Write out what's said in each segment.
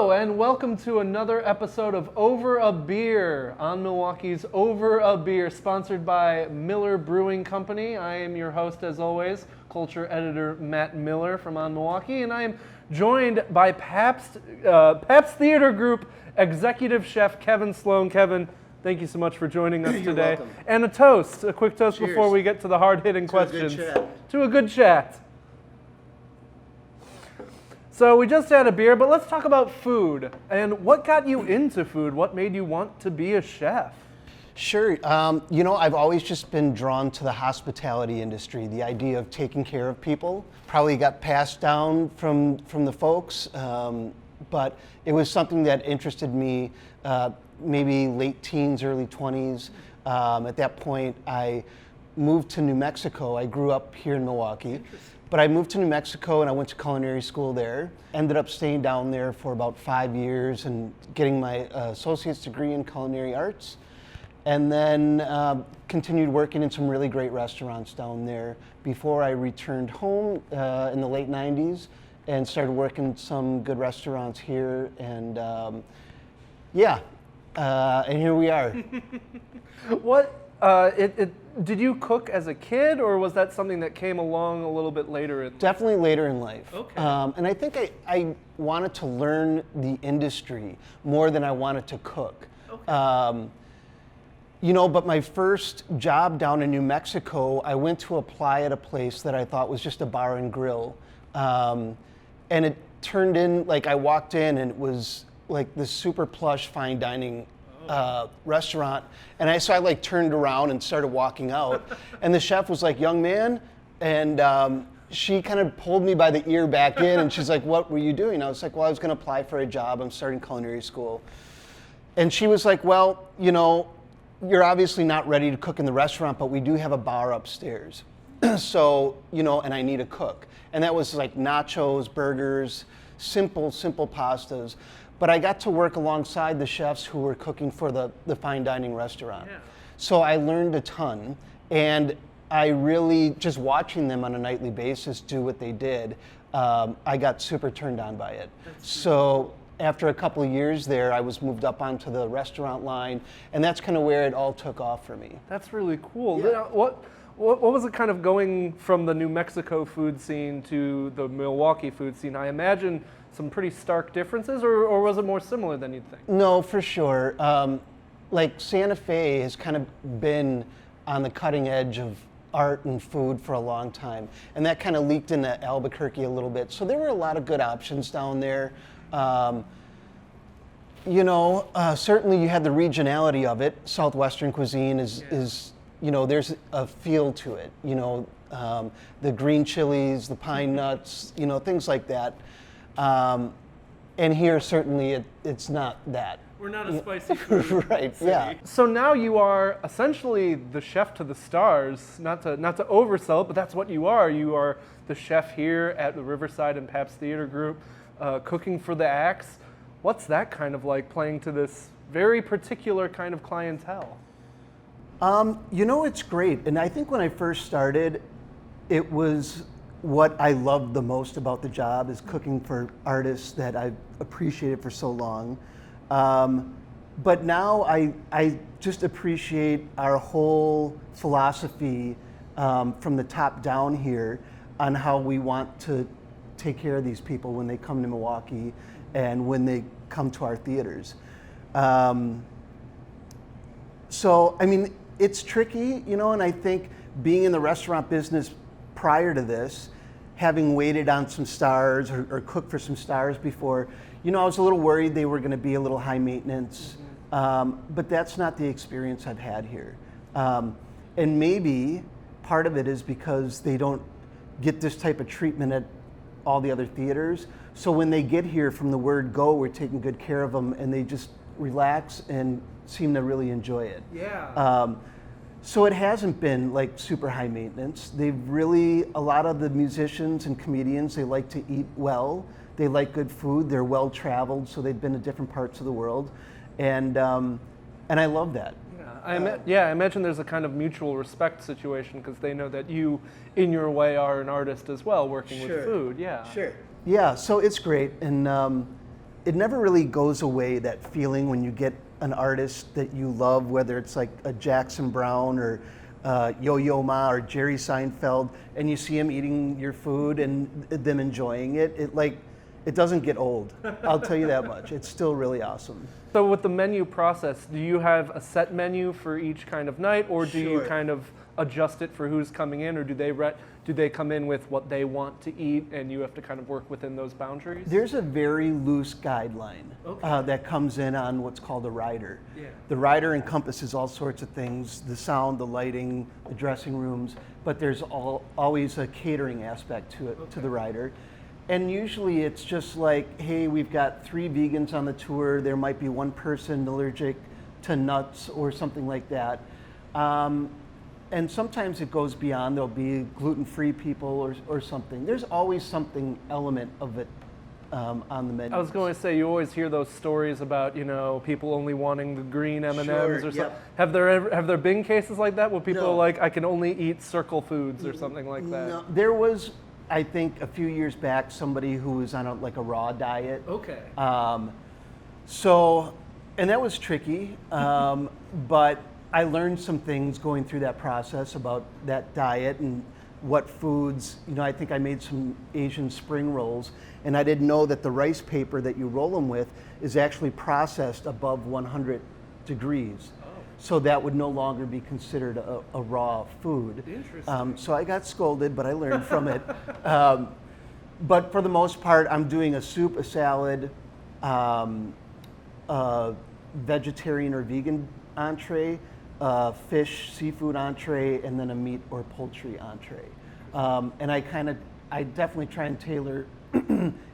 Hello and welcome to another episode of Over a Beer, OnMilwaukee's Over a Beer, sponsored by Mueller Brewing Company. I am your host, as always, culture editor Matt Miller from OnMilwaukee, and I am joined by Pabst Theater Group executive chef Kevin Sloan. Kevin, thank you so much for joining us today. Welcome. And a quick toast Cheers. before we get to the hard-hitting questions. A good chat. To a good chat. So we just had a beer, but let's talk about food. And what got you into food? What made you want to be a chef? Sure. I've always just been drawn to the hospitality industry, the idea of taking care of people. Probably got passed down from the folks, but it was something that interested me maybe late teens, early 20s. At that point, I moved to New Mexico. I grew up here in Milwaukee. But I moved to New Mexico and I went to culinary school there. Ended up staying down there for about 5 years and getting my associate's degree in culinary arts. And then continued working in some really great restaurants down there before I returned home in the late 90s and started working some good restaurants here. And and here we are. Did you cook as a kid, or was that something that came along a little bit later? Definitely later in life. Okay. And I think I wanted to learn the industry more than I wanted to cook. Okay. But my first job down in New Mexico, I went to apply at a place that I thought was just a bar and grill. And it turned in, like I walked in and it was like this super plush fine dining restaurant, and I turned around and started walking out, and the chef was like, "Young man," and she kind of pulled me by the ear back in, and she's like, "What were you doing?" I was like, "Well, I was going to apply for a job. I'm starting culinary school," and she was like, "Well, you're obviously not ready to cook in the restaurant, but we do have a bar upstairs, so and I need a cook," and that was like nachos, burgers, simple pastas. But I got to work alongside the chefs who were cooking for the fine dining restaurant. Yeah. So I learned a ton, and I really, just watching them on a nightly basis do what they did, I got super turned on by it. So after a couple of years there, I was moved up onto the restaurant line, and that's kind of where it all took off for me. That's really cool. Yeah. What was it kind of going from the New Mexico food scene to the Milwaukee food scene? I imagine some pretty stark differences, or was it more similar than you'd think? No, for sure. Like Santa Fe has kind of been on the cutting edge of art and food for a long time, and that kind of leaked into Albuquerque a little bit. So there were a lot of good options down there. Certainly you had the regionality of it. Southwestern cuisine is there's a feel to it. The green chilies, the pine nuts, things like that. And here, certainly, it's not that. We're not a spicy food right, city. yeah. So now you are essentially the chef to the stars, not to oversell it, but that's what you are. You are the chef here at the Riverside and Pabst Theater Group, cooking for the acts. What's that kind of like, playing to this very particular kind of clientele? It's great. And I think when I first started, it was what I loved the most about the job is cooking for artists that I've appreciated for so long. But now I just appreciate our whole philosophy from the top down here on how we want to take care of these people when they come to Milwaukee and when they come to our theaters. It's tricky, and I think being in the restaurant business prior to this, having waited on some stars or cooked for some stars before, I was a little worried they were going to be a little high maintenance, but that's not the experience I've had here. And maybe part of it is because they don't get this type of treatment at all the other theaters. So when they get here, from the word go, we're taking good care of them, and they just relax and seem to really enjoy it. Yeah. So it hasn't been like super high maintenance. A lot of the musicians and comedians, they like to eat well. They like good food. They're well traveled, so they've been to different parts of the world, and I love that. I imagine there's a kind of mutual respect situation because they know that you, in your way, are an artist as well, working with food. Yeah. Sure. Yeah, so it's great, and it never really goes away, that feeling when you get an artist that you love, whether it's like a Jackson Browne or Yo-Yo Ma or Jerry Seinfeld, and you see them eating your food and them enjoying it. It doesn't get old. I'll tell you that much. It's still really awesome. So with the menu process, do you have a set menu for each kind of night, or do you Sure. kind of adjust it for who's coming in, or do they come in with what they want to eat and you have to kind of work within those boundaries? There's a very loose guideline that comes in on what's called a rider. Yeah. The rider encompasses all sorts of things, the sound, the lighting, the dressing rooms, but there's always a catering aspect to it, to the rider. And usually it's just like, hey, we've got 3 vegans on the tour, there might be 1 person allergic to nuts or something like that. And sometimes it goes beyond, there'll be gluten-free people or something. There's always something element of it on the menu. I was going to say, you always hear those stories about, people only wanting the green M&Ms Sure, or something. yep. Have there been cases like that where people No. are like, I can only eat Circle Foods or something like that? No, there was, I think, a few years back, somebody who was on a raw diet. Okay. And that was tricky, but I learned some things going through that process about that diet and what foods, I think I made some Asian spring rolls, and I didn't know that the rice paper that you roll them with is actually processed above 100 degrees. So that would no longer be considered a raw food. Interesting. So I got scolded, but I learned from it. But for the most part, I'm doing a soup, a salad, a vegetarian or vegan entree, fish, seafood entree, and then a meat or poultry entree. And I definitely try and tailor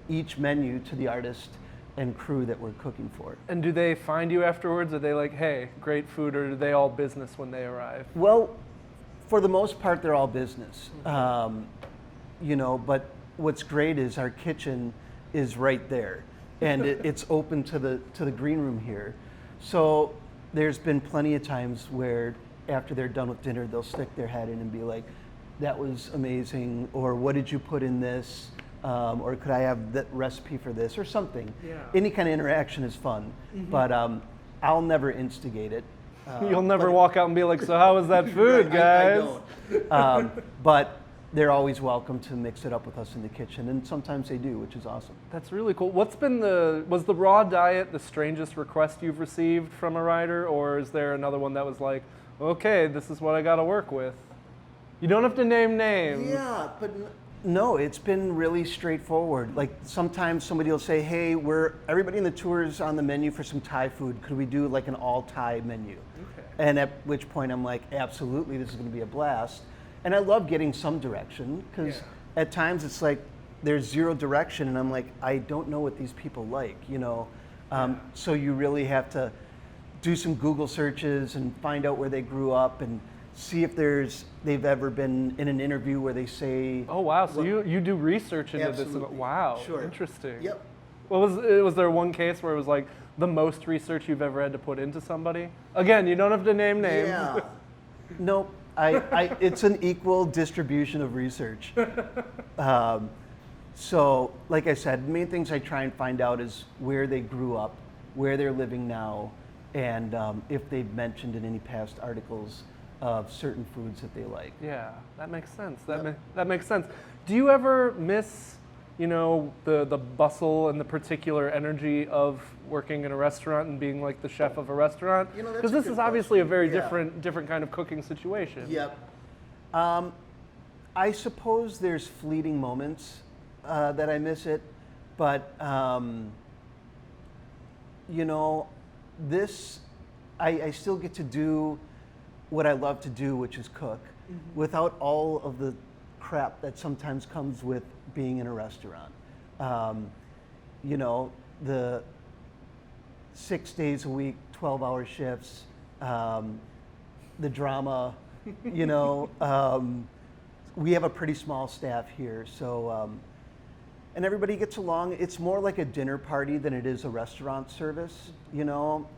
each menu to the artist and crew that we're cooking for. And do they find you afterwards? Are they like, hey, great food, or are they all business when they arrive? Well, for the most part, they're all business. But what's great is our kitchen is right there, and it's open to the green room here. So there's been plenty of times where after they're done with dinner, they'll stick their head in and be like, that was amazing, or what did you put in this? Or could I have that recipe for this or something? Yeah. Any kind of interaction is fun, but I'll never instigate it. You'll never walk out and be like, so how was that food, guys? I don't. But they're always welcome to mix it up with us in the kitchen, and sometimes they do, which is awesome. That's really cool. Was the raw diet the strangest request you've received from a rider, or is there another one that was like, okay, this is what I got to work with? You don't have to name names. Yeah, but no, it's been really straightforward. Like sometimes somebody will say, hey, everybody in the tour is on the menu for some Thai food. Could we do like an all Thai menu? Okay. And at which point I'm like, absolutely, this is going to be a blast. And I love getting some direction, because at times it's like there's zero direction, and I'm like, I don't know what these people like, So you really have to do some Google searches and find out where they grew up and see if they've ever been in an interview where they say. Oh wow! So you do research into Absolutely. this? Wow, Sure. Interesting. Yep. Was there one case where it was like the most research you've ever had to put into somebody? Again, you don't have to name names. Yeah. Nope. It's an equal distribution of research. So, like I said, the main things I try and find out is where they grew up, where they're living now, and if they've mentioned in any past articles of certain foods that they like. Yeah, that makes sense. Yep. That makes sense. Do you ever miss, the bustle and the particular energy of working in a restaurant and being like the chef of a restaurant? That's Because a this good is obviously a question. very Yeah. different kind of cooking situation. Yep. I suppose there's fleeting moments that I miss it, but I still get to do what I love to do, which is cook, without all of the crap that sometimes comes with being in a restaurant. The 6 days a week, 12-hour shifts, the drama, we have a pretty small staff here, so, and everybody gets along. It's more like a dinner party than it is a restaurant service,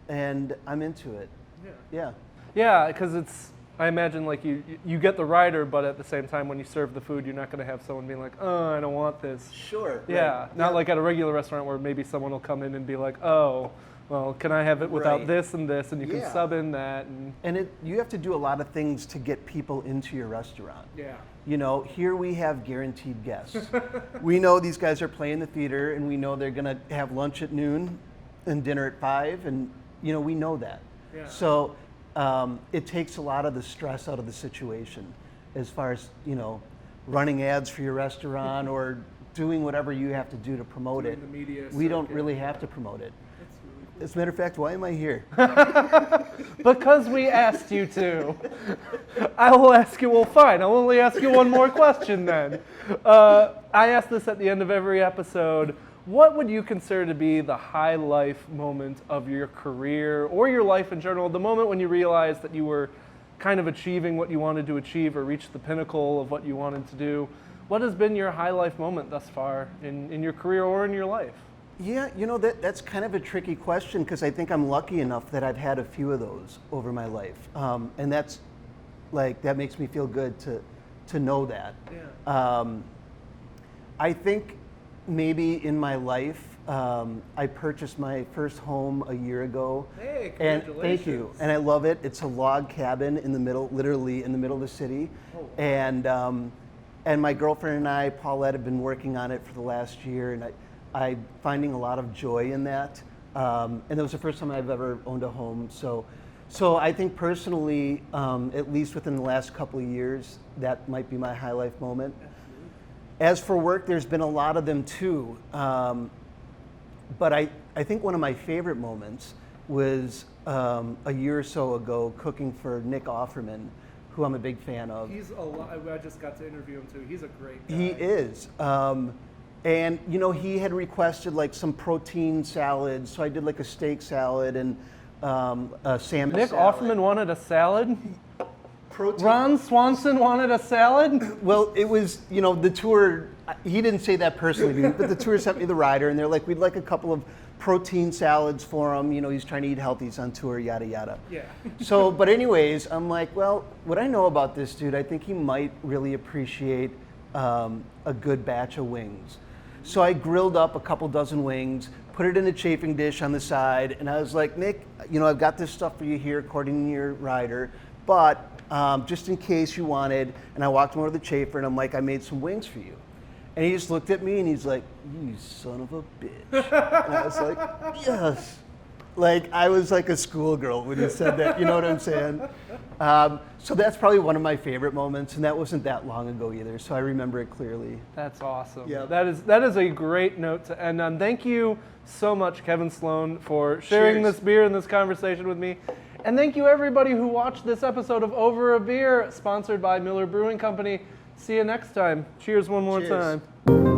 and I'm into it. Yeah. Yeah. Yeah, because it's I imagine like you get the rider, but at the same time when you serve the food, you're not going to have someone being like, oh, I don't want this. Sure. Yeah, right. not like at a regular restaurant where maybe someone will come in and be like, oh, well, can I have it without Right. this and this, and you can Yeah. sub in that. And you have to do a lot of things to get people into your restaurant. Yeah. You know, here we have guaranteed guests. We know these guys are playing the theater, and we know they're going to have lunch at noon and dinner at 5, and, you know, we know that. Yeah. So it takes a lot of the stress out of the situation as far as, you know, running ads for your restaurant or doing whatever you have to do to promote Doing it. the media We don't circuit, really have to promote it. As a matter of fact, why am I here? Because we asked you to. I will ask you, well, fine, I'll only ask you one more question then. I ask this at the end of every episode. What would you consider to be the high life moment of your career or your life in general? The moment when you realized that you were kind of achieving what you wanted to achieve or reached the pinnacle of what you wanted to do. What has been your high life moment thus far in your career or in your life? Yeah, you know, that's kind of a tricky question because I think I'm lucky enough that I've had a few of those over my life. And that's, like, that makes me feel good to know that. Yeah. I think maybe in my life, I purchased my first home a year ago. Hey, And congratulations. thank you. And I love it. It's a log cabin in the middle, literally in the middle of the city. Oh, wow. And my girlfriend and I, Paulette, have been working on it for the last year, and I'm finding a lot of joy in that. And it was the first time I've ever owned a home. So I think personally, at least within the last couple of years, that might be my high life moment. As for work, there's been a lot of them too. But I think one of my favorite moments was a year or so ago cooking for Nick Offerman, who I'm a big fan of. He's a lot. I just got to interview him too. He's a great guy. He is. And, you know, he had requested like some protein salads, so I did like a steak salad and a salmon Nick salad. Offerman wanted a salad. Protein. Ron Swanson wanted a salad. Well, it was, you know, the tour, he didn't say that personally to me, but the tour sent me the rider, and they're like, we'd like a couple of protein salads for him. You know, he's trying to eat healthy, he's on tour, yada, yada. Yeah. So, but anyways, I'm like, well, what I know about this dude, I think he might really appreciate a good batch of wings. So I grilled up a couple dozen wings, put it in a chafing dish on the side, and I was like, Nick, you know, I've got this stuff for you here according to your rider, but just in case you wanted, and I walked him over to the chafer, and I'm like, I made some wings for you. And he just looked at me, and he's like, you son of a bitch. And I was like, yes. Like, I was like a schoolgirl when he said that, you know what I'm saying? So that's probably one of my favorite moments, and that wasn't that long ago either, so I remember it clearly. That's awesome. Yeah. That is a great note to end on. Thank you so much, Kevin Sloan, for sharing Cheers. this beer and this conversation with me. And thank you everybody who watched this episode of Over a Beer, sponsored by Mueller Brewing Company. See you next time. Cheers one more Cheers. time.